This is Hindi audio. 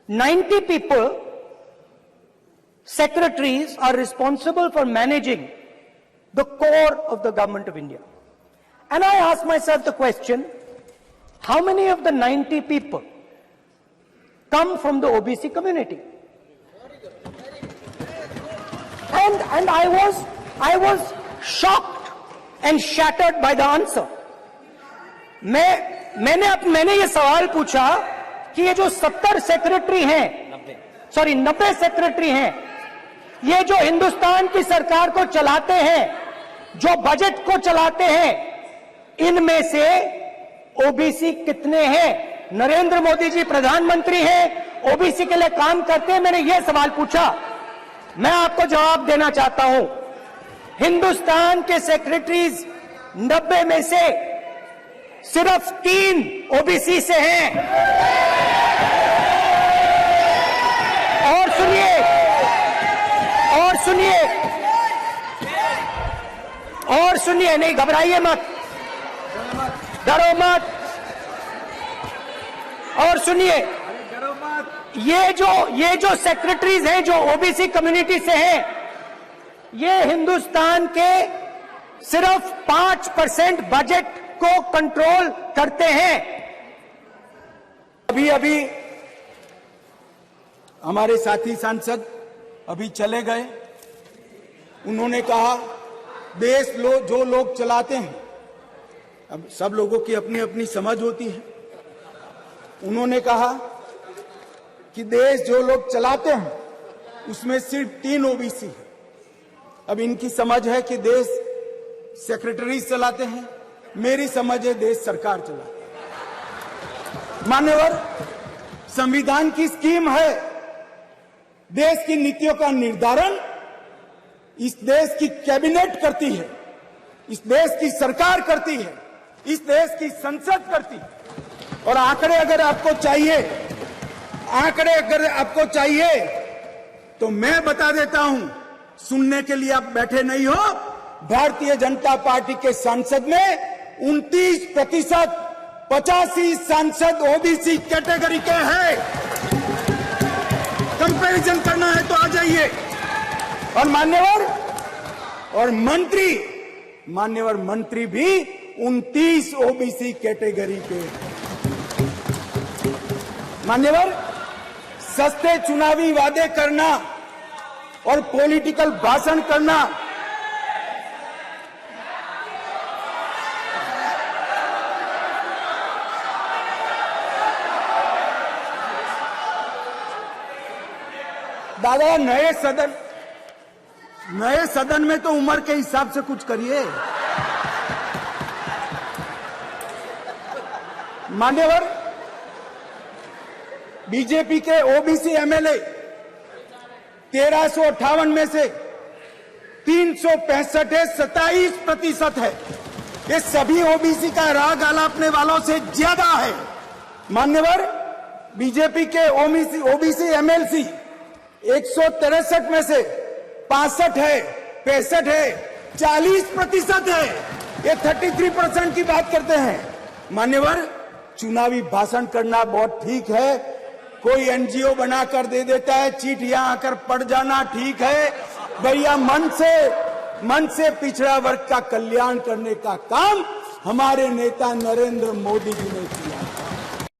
90 people, secretaries, are responsible for managing the core of the government of India. And I ask myself the question, how many of the 90 people come from the OBC community? And I was shocked and shattered by the answer. मैंने ये सवाल पूछा कि ये जो 70 सेक्रेटरी हैं, 90 सेक्रेटरी हैं, ये जो हिंदुस्तान की सरकार को चलाते हैं, जो बजट को चलाते हैं, इनमें से ओबीसी कितने हैं? नरेंद्र मोदी जी प्रधानमंत्री हैं, ओबीसी के लिए काम करते हैं। मैंने ये सवाल पूछा। मैं आपको जवाब देना चाहता हूं, हिंदुस्तान के सेक्रेटरीज 90 में से सिर्फ 3 ओबीसी से हैं। और सुनिए, नहीं घबराइए मत, डरो मत। और सुनिए, ये जो सेक्रेटरीज हैं जो ओबीसी कम्युनिटी से हैं, ये हिंदुस्तान के सिर्फ 5% बजट को कंट्रोल करते हैं। अभी हमारे साथी सांसद अभी चले गए, उन्होंने कहा जो लोग चलाते हैं, अब सब लोगों की अपनी अपनी समझ होती है। उन्होंने कहा कि देश जो लोग चलाते हैं उसमें सिर्फ 3 ओबीसी है। अब इनकी समझ है कि देश सेक्रेटरी चलाते हैं, मेरी समझ है देश सरकार चलाती है। मान्यवर, संविधान की स्कीम है, देश की नीतियों का निर्धारण इस देश की कैबिनेट करती है, इस देश की सरकार करती है, इस देश की संसद करती है। और आंकड़े अगर आपको चाहिए तो मैं बता देता हूं, सुनने के लिए आप बैठे नहीं हो। भारतीय जनता पार्टी के सांसद में 29%, 85 सांसद ओबीसी कैटेगरी के हैं। कंपैरिजन करना है तो आ जाइए। और मान्यवर मंत्री भी 29 ओबीसी कैटेगरी के। मान्यवर, सस्ते चुनावी वादे करना और पॉलिटिकल भाषण करना दादा, नए सदन में तो उम्र के हिसाब से कुछ करिए। मान्यवर, बीजेपी के ओबीसी एमएलए 1358 में से 365 है, 27% है। ये सभी ओबीसी का राग आलापने वालों से ज्यादा है। मान्यवर, बीजेपी के ओबीसी एमएलसी 163 में से 65 है, 65 है, 40% है। ये 33% की बात करते हैं। मान्यवर, चुनावी भाषण करना बहुत ठीक है, कोई एनजीओ बनाकर दे देता है, चिट यहां आकर पड़ जाना ठीक है। भैया, मन से पिछड़ा वर्ग का कल्याण करने का काम हमारे नेता नरेंद्र मोदी जी ने किया।